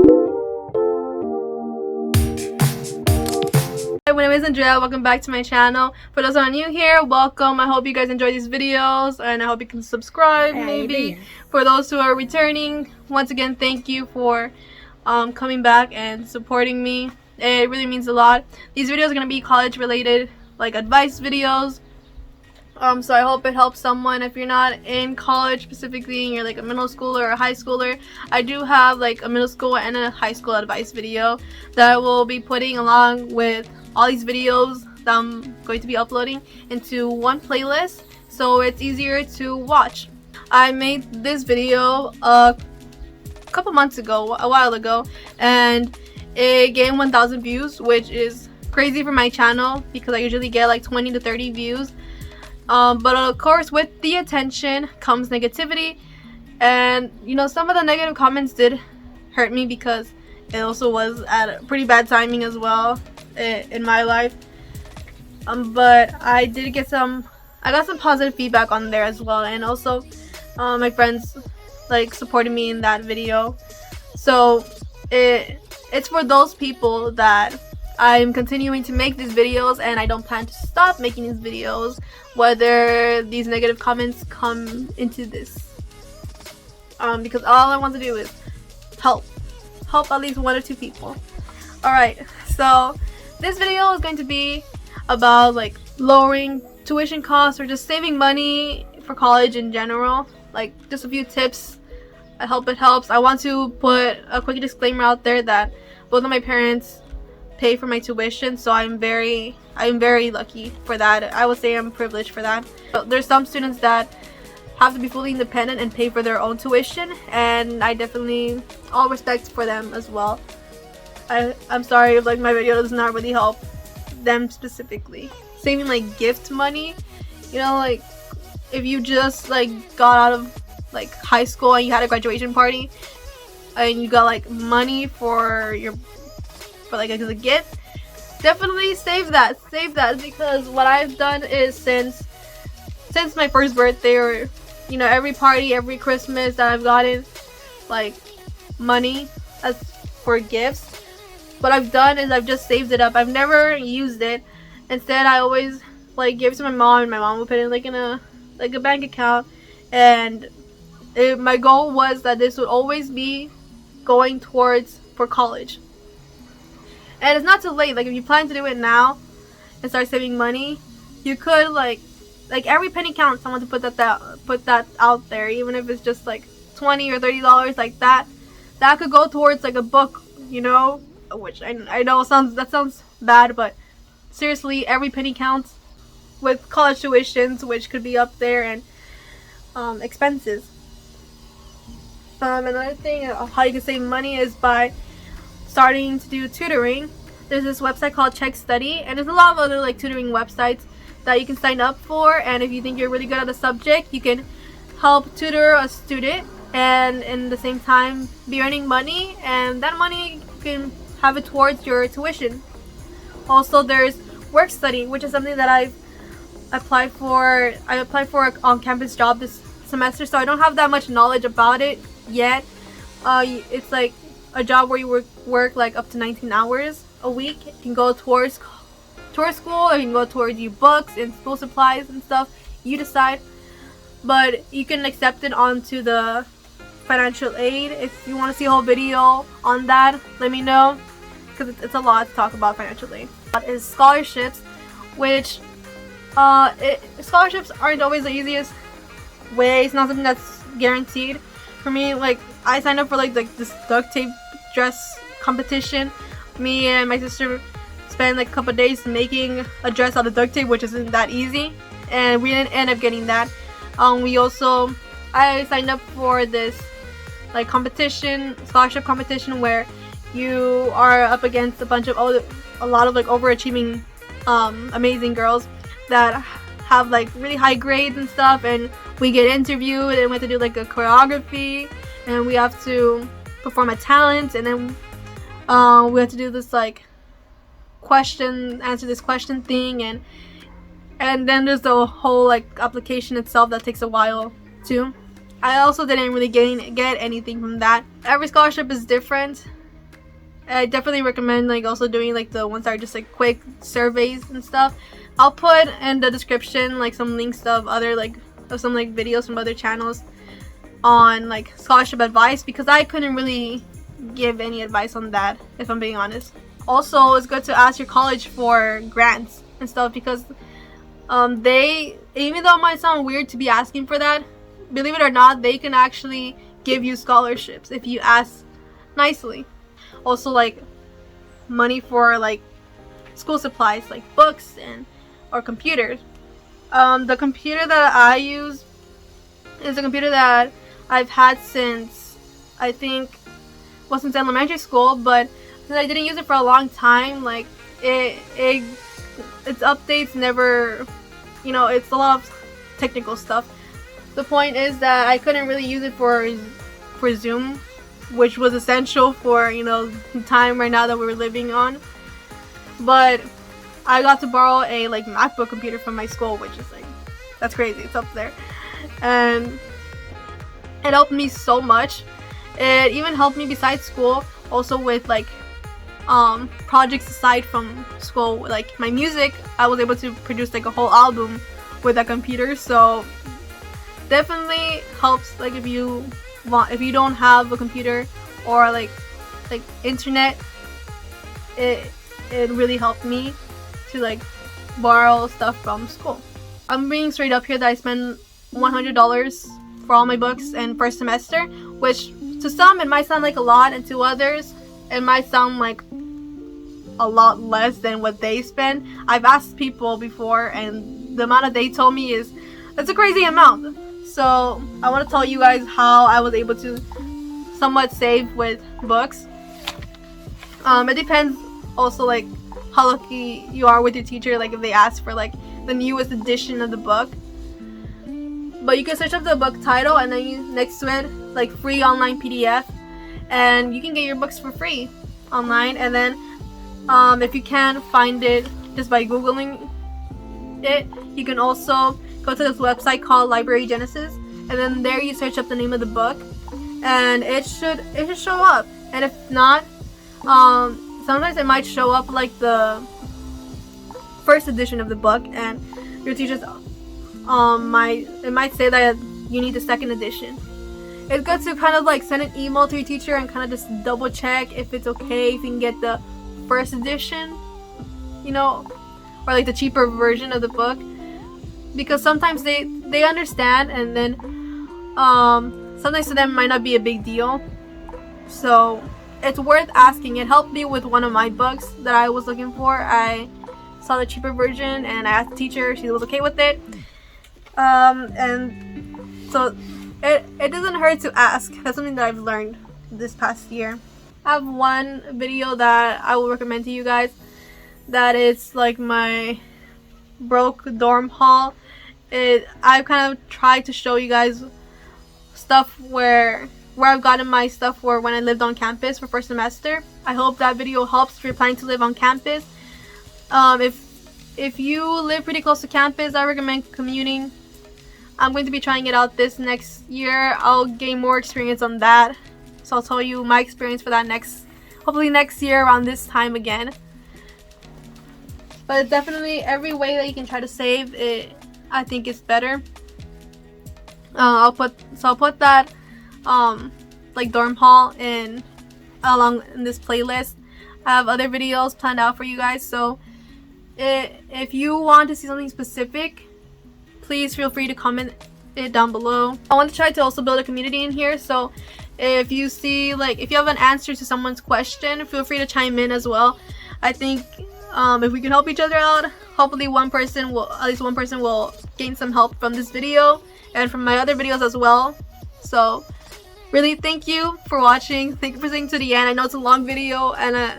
Hi, my name is Andrea. Welcome back to my channel. For those who are new here, welcome. I hope you guys enjoy these videos and I hope you can subscribe maybe. For those who are returning, once again, thank you for coming back and supporting me. It really means a lot. These videos are going to be college related, like advice videos. So I hope it helps someone. If you're not in college specifically and you're like a middle schooler or a high schooler, I do have like a middle school and a high school advice video that I will be putting along with all these videos that I'm going to be uploading into one playlist, so it's easier to watch. I made this video a couple months ago, a while ago, and it gained 1,000 views, which is crazy for my channel because I usually get like 20 to 30 views. But of course, with the attention comes negativity, and you know, some of the negative comments did hurt me because it also was at a pretty bad timing as well in my life. But I did get I got some positive feedback on there as well, and also my friends like supported me in that video. So it's for those people that I'm continuing to make these videos, and I don't plan to stop making these videos whether these negative comments come into this, because all I want to do is help at least 1 or 2 people. Alright, so this video is going to be about like lowering tuition costs or just saving money for college in general, like just a few tips. I hope it helps. I want to put a quick disclaimer out there that both of my parents pay for my tuition, so I'm very lucky for that. I would say I'm privileged for that. But there's some students that have to be fully independent and pay for their own tuition, and I definitely all respect for them as well. I'm sorry if like my video does not really help them specifically. Saving like gift money, you know, like if you just like got out of like high school and you had a graduation party and you got like money for like as a gift, definitely save that because what I've done is since my first birthday, or you know, every party, every Christmas that I've gotten like money as for gifts, what I've done is I've just saved it up. I've never used it. Instead, I always like give it to my mom, and my mom would put it like in a bank account, and my goal was that this would always be going towards for college. And it's not too late. Like if you plan to do it now and start saving money, you could like every penny counts. I want to put that out there, even if it's just like $20 or $30, like that could go towards like a book, you know, which I know sounds bad, but seriously, every penny counts with college tuitions, which could be up there, and expenses. Another thing how you can save money is by starting to do tutoring. There's this website called Check Study, and there's a lot of other like tutoring websites that you can sign up for, and if you think you're really good at a subject, you can help tutor a student and in the same time be earning money, and that money you can have it towards your tuition. Also, there's Work Study, which is something that I applied for an on-campus job this semester, so I don't have that much knowledge about it yet. It's like a job where you work like up to 19 hours a week. You can go towards school, or you can go towards your books and school supplies and stuff. You decide, but you can accept it onto the financial aid. If you want to see a whole video on that, let me know, because it's a lot to talk about financial aid. That is scholarships, which scholarships aren't always the easiest way. It's not something that's guaranteed. For me, like I signed up for like this duct tape dress competition. Me and my sister spent like a couple days making a dress out of duct tape, which isn't that easy, and we didn't end up getting that. I signed up for this like scholarship competition, where you are up against a lot of like overachieving amazing girls that have like really high grades and stuff, and we get interviewed, and we have to do like a choreography, and we have to perform a talent, and then we have to do this like answer this question thing, and then there's the whole like application itself that takes a while too. I also didn't really get anything from that. Every scholarship is different, I definitely recommend like also doing like the ones that are just like quick surveys and stuff. I'll put in the description like some links of other like of some like videos from other channels on like scholarship advice, because I couldn't really give any advice on that, if I'm being honest. Also, it's good to ask your college for grants and stuff, because they, even though it might sound weird to be asking for that, believe it or not, they can actually give you scholarships if you ask nicely. Also, like money for like school supplies like books and or computers. The computer that I use is a computer that I've had since I think since elementary school, but since I didn't use it for a long time, like its updates never, you know, it's a lot of technical stuff. The point is that I couldn't really use it for Zoom, which was essential for, you know, the time right now that we were living on. But I got to borrow a like MacBook computer from my school, which is like, that's crazy. It's up there, and it helped me so much. It even helped me besides school, also with like projects aside from school, like my music. I was able to produce like a whole album with that computer, so definitely helps. Like if you don't have a computer or like internet, it really helped me to like borrow stuff from school. I'm being straight up here that I spent $100 for all my books in first semester, which to some it might sound like a lot, and to others it might sound like a lot less than what they spend. I've asked people before, and the amount that they told me is, that's a crazy amount. So I want to tell you guys how I was able to somewhat save with books. It depends also like how lucky you are with your teacher, like if they ask for like the newest edition of the book. But you can search up the book title, and then next to it like free online PDF, and you can get your books for free online. And then if you can't find it just by googling it, you can also go to this website called Library Genesis, and then there you search up the name of the book, and it should show up. And if not, sometimes it might show up like the first edition of the book, and your teachers might say that you need the second edition. It's good to kind of like send an email to your teacher and kind of just double check if it's okay if you can get the first edition, you know, or like the cheaper version of the book, because sometimes they understand, and then sometimes to them it might not be a big deal. So it's worth asking. It helped me with one of my books that I was looking for. I saw the cheaper version and I asked the teacher, she was okay with it. And so it doesn't hurt to ask. That's something that I've learned this past year. I have one video that I will recommend to you guys, that is like my broke dorm haul. I've kind of tried to show you guys stuff where I've gotten my stuff for when I lived on campus for first semester. I hope that video helps if you're planning to live on campus. If you live pretty close to campus, I recommend commuting. I'm going to be trying it out this next year. I'll gain more experience on that, so I'll tell you my experience for that hopefully next year around this time again. But definitely every way that you can try to save it, I think is better. I'll put that like dorm haul along in this playlist. I have other videos planned out for you guys, so if you want to see something specific, please feel free to comment it down below. I want to try to also build a community in here, so if you see, like, if you have an answer to someone's question, feel free to chime in as well. I think if we can help each other out, hopefully at least one person will gain some help from this video and from my other videos as well. So really, thank you for watching. Thank you for staying to the end. I know it's a long video, and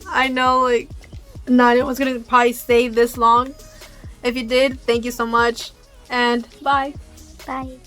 I know like not everyone's gonna probably stay this long. If you did, thank you so much, and bye. Bye.